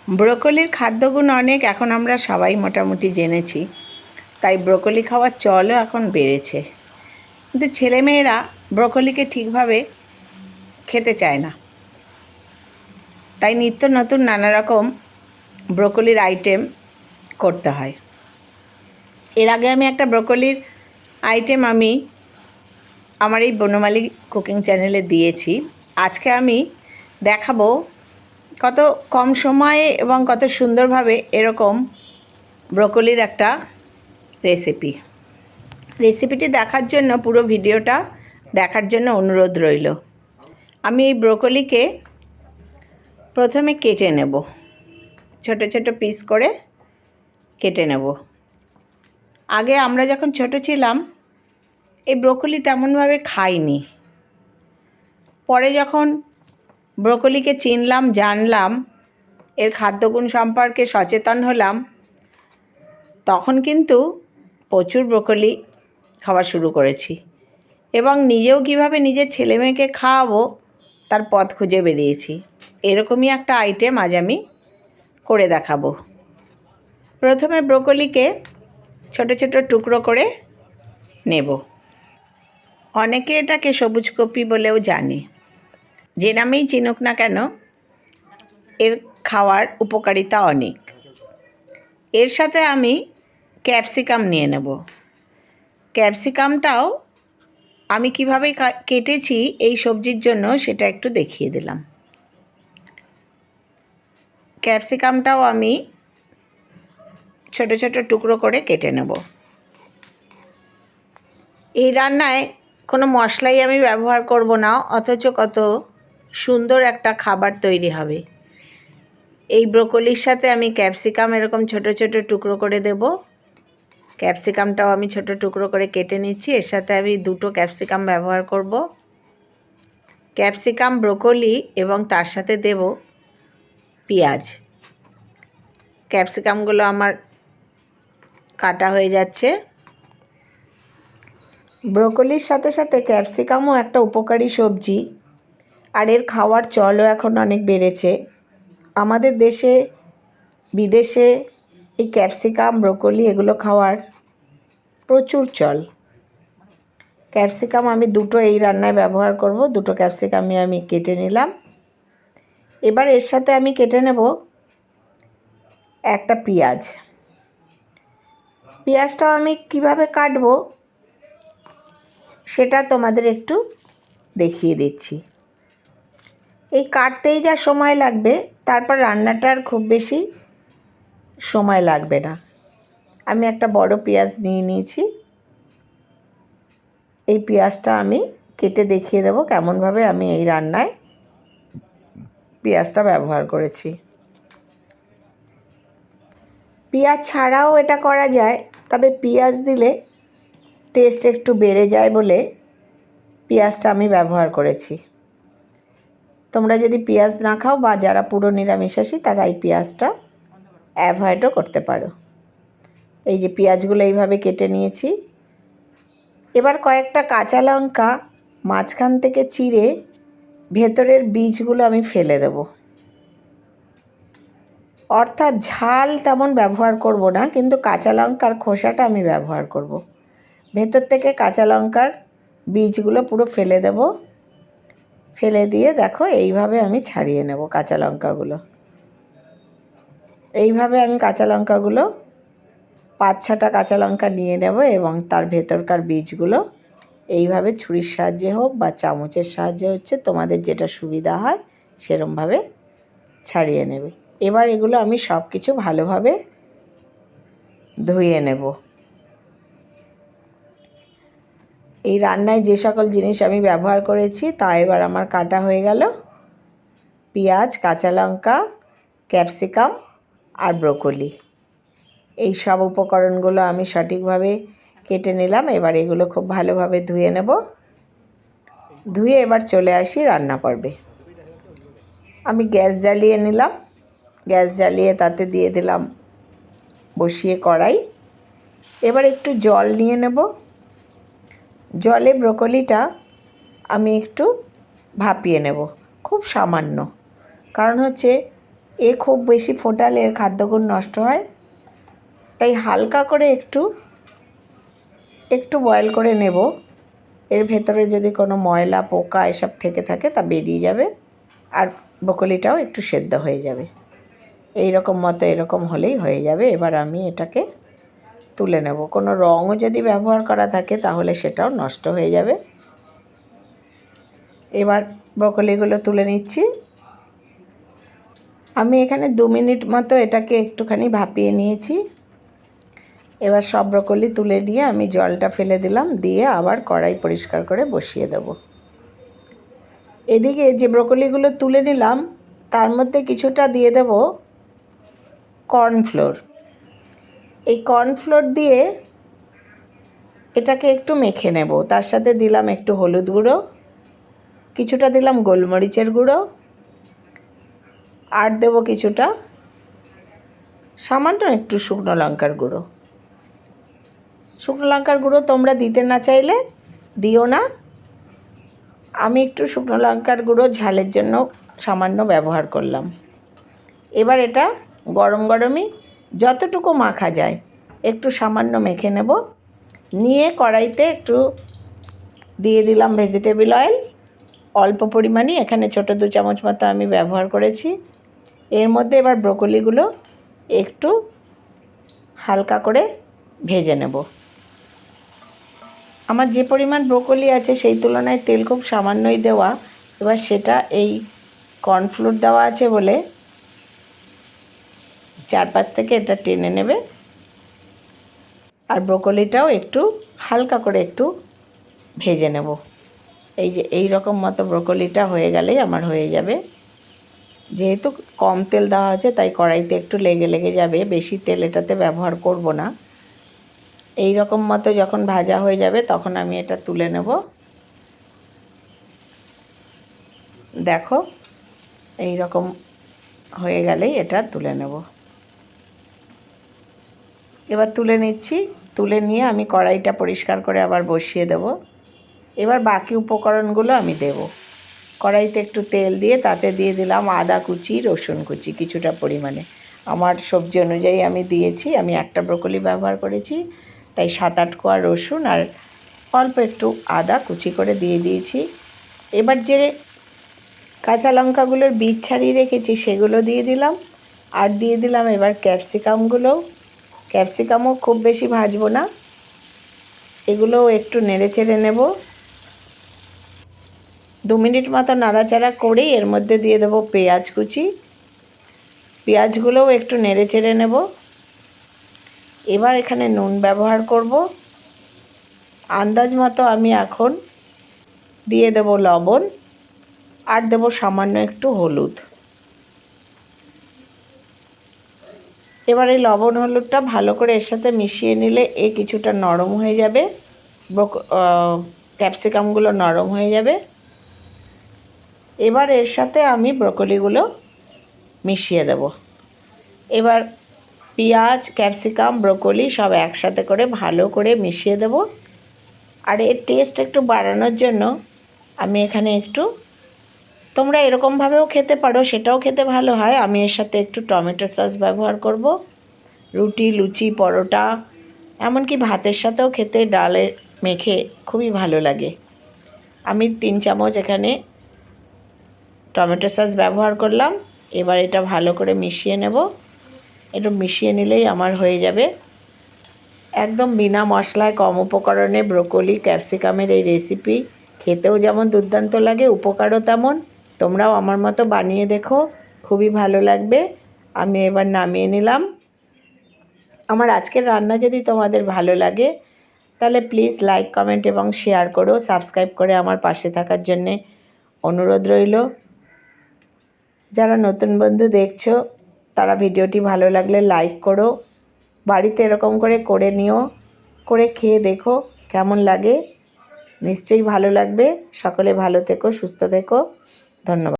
ব্রোকলির খাদ্যগুণ অনেক, এখন আমরা সবাই মোটামুটি জেনেছি। তাই ব্রোকলি খাওয়ার চলও এখন বেড়েছে। কিন্তু ছেলেমেয়েরা ব্রোকলিকে ঠিকভাবে খেতে চায় না। তাই নিত্য নতুন নানা রকম ব্রোকলির আইটেম করতে হয়। এর আগে আমি একটা ব্রোকলির আইটেম আমার এই বনমালী কুকিং চ্যানেলে দিয়েছি। আজকে আমি দেখাবো কত কম সময়ে এবং কত সুন্দরভাবে এরকম ব্রোকলির একটা রেসিপিটি দেখার জন্য পুরো ভিডিওটা দেখার জন্য অনুরোধ রইল। আমি এই ব্রোকলিকে প্রথমে কেটে নেব, ছোট ছোট পিস করে কেটে নেব। আগে আমরা যখন ছোট ছিলাম এই ব্রোকলি তেমনভাবে খাইনি। পরে যখন ব্রোকলিকে চিনলাম, জানলাম, এর খাদ্যগুণ সম্পর্কে সচেতন হলাম, তখন কিন্তু প্রচুর ব্রোকলি খাওয়া শুরু করেছি এবং নিজেও কীভাবে নিজের ছেলেমেয়েকে খাওয়াবো তার পথ খুঁজে বেরিয়েছি। এরকমই একটা আইটেম আজ আমি করে দেখাবো। প্রথমে ব্রোকলিকে ছোট ছোট টুকরো করে নেব। অনেকে এটাকে সবুজ কপি বলেও জানে। যে নামেই চিনুক না কেন, এর খাওয়ার উপকারিতা অনেক। এর সাথে আমি ক্যাপসিকাম নিয়ে নেব। ক্যাপসিকামটাও আমি কিভাবে কেটেছি এই সবজির জন্য সেটা একটু দেখিয়ে দিলাম। ক্যাপসিকামটাও আমি ছোট ছোট টুকরো করে কেটে নেব। এই রান্নায় কোনো মশলাই আমি ব্যবহার করব না, অথচ কত সুন্দর একটা খাবার তৈরি হবে। এই ব্রোকলির সাথে আমি ক্যাপসিকাম এরকম ছোট ছোট টুকরো করে দেব। ক্যাপসিকামটাও আমি ছোট টুকরো করে কেটে নিচ্ছি। এর সাথে আমি 2টো ক্যাপসিকাম ব্যবহার করব। ক্যাপসিকাম, ব্রোকলি এবং তার সাথে দেব পেঁয়াজ। ক্যাপসিকামগুলো আমার কাটা হয়ে যাচ্ছে। ব্রোকলির সাথে সাথে ক্যাপসিকামও একটা উপকারী সবজি, আর এর খাওয়ার চলও এখন অনেক বেড়েছে। আমাদের দেশে বিদেশে এই ক্যাপসিকাম, ব্রোকলি এগুলো খাওয়ার প্রচুর চল। ক্যাপসিকাম আমি 2টো এই রান্নায় ব্যবহার করব। 2টো ক্যাপসিকামই আমি কেটে নিলাম। এবার এর সাথে আমি কেটে নেব একটা পেঁয়াজ। পেঁয়াজটাও আমি কিভাবে কাটবো সেটা তোমাদের একটু দেখিয়ে দিচ্ছি। এই কাটতেই যা সময় লাগবে, তারপর রান্নাটার খুব বেশি সময় লাগবে না। আমি একটা বড় পেঁয়াজ নিয়ে নিয়েছি। এই পেঁয়াজটা আমি কেটে দেখিয়ে দেবো কেমনভাবে আমি এই রান্নায় পেঁয়াজটা ব্যবহার করেছি। পেঁয়াজ ছাড়াও এটা করা যায়, তবে পেঁয়াজ দিলে টেস্ট একটু বেড়ে যায় বলে পেঁয়াজটা আমি ব্যবহার করেছি। তোমরা যদি পেঁয়াজ না খাও বা যারা পুরো নিরামিষাশী তারা এই পেঁয়াজটা অ্যাভয়েডও করতে পারো। এই যে পেঁয়াজগুলো এইভাবে কেটে নিয়েছি। এবার কয়েকটা কাঁচা লঙ্কা মাঝখান থেকে চিড়ে ভেতরের বীজগুলো আমি ফেলে দেব। অর্থাৎ ঝাল তেমন ব্যবহার করব না, কিন্তু কাঁচা লঙ্কার খোসাটা আমি ব্যবহার করব। ভেতর থেকে কাঁচা লঙ্কার বীজগুলো পুরো ফেলে দেব। ফেলে দিয়ে দেখো এইভাবে আমি ছাড়িয়ে নেব কাঁচা লঙ্কাগুলো। এইভাবে আমি কাঁচা লঙ্কাগুলো 5-6টা কাঁচা লঙ্কা নিয়ে নেব এবং তার ভেতরকার বীজগুলো এইভাবে ছুরির সাহায্যে হোক বা চামচের সাহায্যে, তোমাদের যেটা সুবিধা হয় সেরমভাবে ছাড়িয়ে নেবে। এবার এগুলো আমি সব কিছু ভালোভাবে ধুয়ে নেব। এই রান্নায় যে সকল জিনিস আমি ব্যবহার করেছি তা এবার আমার কাটা হয়ে গেল। পেঁয়াজ, কাঁচা লঙ্কা, ক্যাপসিকাম আর ব্রোকলি, এই সব উপকরণগুলো আমি সঠিকভাবে কেটে নিলাম। এবার এগুলো খুব ভালোভাবে ধুয়ে নেব। ধুয়ে এবার চলে আসি রান্না পর্বে। আমি গ্যাস জ্বালিয়ে নিলাম। গ্যাস জ্বালিয়ে তাতে দিয়ে দিলাম বসিয়ে কড়াই। এবার একটু জল নিয়ে নেব। জলে ব্রোকলিটা আমি একটু ভাপিয়ে নেব, খুব সামান্য। কারণ হচ্ছে এ খুব বেশি ফোটালে এর খাদ্যগুণ নষ্ট হয়, তাই হালকা করে একটু বয়েল করে নেব। এর ভেতরে যদি কোনো ময়লা পোকা এসব থেকে থাকে তা বেরিয়ে যাবে, আর ব্রোকলিটাও একটু সেদ্ধ হয়ে যাবে। এরকম হলেই হয়ে যাবে। এবার আমি এটাকে তুলে নেব। কোনো রঙও যদি ব্যবহার করা থাকে তাহলে সেটাও নষ্ট হয়ে যাবে। এবার ব্রোকলিগুলো তুলে নিচ্ছি। আমি এখানে 2 মিনিট মতো এটাকে একটুখানি ভাপিয়ে নিয়েছি। এবার সব ব্রোকলি তুলে নিয়ে আমি জলটা ফেলে দিলাম, দিয়ে আবার কড়াই পরিষ্কার করে বসিয়ে দেব। এদিকে যে ব্রোকলিগুলো তুলে নিলাম তার মধ্যে কিছুটা দিয়ে দেব কর্নফ্লোর। এই কর্নফ্লোর দিয়ে এটাকে একটু মেখে নেব। তার সাথে দিলাম একটু হলুদ গুঁড়ো, কিছুটা দিলাম গোলমরিচের গুঁড়ো, আর দেব কিছুটা সামান্য একটু শুকনো লঙ্কার গুঁড়ো। শুকনো লঙ্কার গুঁড়ো তোমরা দিতে না চাইলে দিও না। আমি একটু শুকনো লঙ্কার গুঁড়ো ঝালের জন্য সামান্য ব্যবহার করলাম। এবার এটা গরম গরমই যতটুকু মাখা যায় একটু সামান্য মেখে নেব। নিয়ে কড়াইতে একটু দিয়ে দিলাম ভেজিটেবল অয়েল, অল্প পরিমাণে, এখানে ছোটো 2 চামচ মতো আমি ব্যবহার করেছি। এর মধ্যে এবার ব্রোকলিগুলো একটু হালকা করে ভেজে নেব। আমার যে পরিমাণ ব্রোকলি আছে সেই তুলনায় তেল খুব সামান্যই দেওয়া। এবার সেটা এই কর্নফ্লোর দেওয়া আছে বলে চারপাশ থেকে এটা টেনে নেবে। আর ব্রোকলিটাও একটু হালকা করে একটু ভেজে নেব। এই যে এই রকম মতো ব্রোকলিটা হয়ে গেলেই আমার হয়ে যাবে। যেহেতু কম তেল দেওয়া আছে তাই কড়াইতে একটু লেগে যাবে, বেশি তেল এটাতে ব্যবহার করব না। এই রকম মতো যখন ভাজা হয়ে যাবে তখন আমি এটা তুলে নেব। দেখো এই রকম হয়ে গেলেই এটা তুলে নেব। এবার তুলে নিচ্ছি। তুলে নিয়ে আমি কড়াইটা পরিষ্কার করে আবার বসিয়ে দেব। এবার বাকি উপকরণগুলো আমি দেব। কড়াইতে একটু তেল দিয়ে তাতে দিয়ে দিলাম আদা কুচি, রসুন কুচি কিছুটা পরিমাণে। আমার সবজি অনুযায়ী আমি দিয়েছি। আমি একটা ব্রোকলি ব্যবহার করেছি, তাই 7-8 কোয়া রসুন আর অল্প একটু আদা কুচি করে দিয়ে দিয়েছি। এবার যে কাঁচা লঙ্কাগুলোর বীজ ছাড়িয়ে রেখেছি সেগুলো দিয়ে দিলাম, আর দিয়ে দিলাম এবার ক্যাপসিকামও খুব বেশি ভাজবো না, এগুলোও একটু নেড়ে চেড়ে নেব। 2 মিনিট মতো নাড়াচাড়া করে এর মধ্যে দিয়ে দেবো পেঁয়াজ কুচি। পেঁয়াজগুলোও একটু নেড়ে চেড়ে নেব। এবার এখানে নুন ব্যবহার করব আন্দাজ মতো। আমি এখন দিয়ে দেব লবণ, আর দেব সামান্য একটু হলুদ। এবার এই লবণ হলুদটা ভালো করে এর সাথে মিশিয়ে নিলে কিছুটা নরম হয়ে যাবে, ক্যাপসিকামগুলো নরম হয়ে যাবে। এবার এর সাথে আমি ব্রোকলিগুলো মিশিয়ে দেব। এবার পেঁয়াজ, ক্যাপসিকাম, ব্রোকলি সব একসাথে করে ভালো করে মিশিয়ে দেব। আর এর টেস্ট একটু বাড়ানোর জন্য আমি এখানে একটু, তোমরা এরকমভাবেও খেতে পারো, সেটাও খেতে ভালো হয়। আমি এর সাথে একটু টমেটো সস ব্যবহার করব। রুটি, লুচি, পরোটা, এমনকি ভাতের সাথেও খেতে ডালে মেখে খুবই ভালো লাগে। আমি 3 চামচ এখানে টমেটো সস ব্যবহার করলাম। এবার এটা ভালো করে মিশিয়ে নেব। একটু মিশিয়ে নিলেই আমার হয়ে যাবে একদম বিনা মশলায় কম উপকরণে ব্রোকলি ক্যাপসিকামের এই রেসিপি। খেতেও যেমন দুর্দান্ত লাগে, উপকারও তেমন। তোমরাও আমার মতো বানিয়ে দেখো, খুবই ভালো লাগবে। আমি এবার নামিয়ে নিলাম। আমার আজকের রান্না যদি তোমাদের ভালো লাগে তাহলে প্লিজ লাইক, কমেন্ট এবং শেয়ার করো। সাবস্ক্রাইব করে আমার পাশে থাকার জন্যে অনুরোধ রইল। যারা নতুন বন্ধু দেখছো তারা ভিডিওটি ভালো লাগলে লাইক করো। বাড়িতে এরকম করে নিও, করে খেয়ে দেখো কেমন লাগে। নিশ্চয়ই ভালো লাগবে। সকলে ভালো থেকো, সুস্থ থেকো। ধন্যবাদ।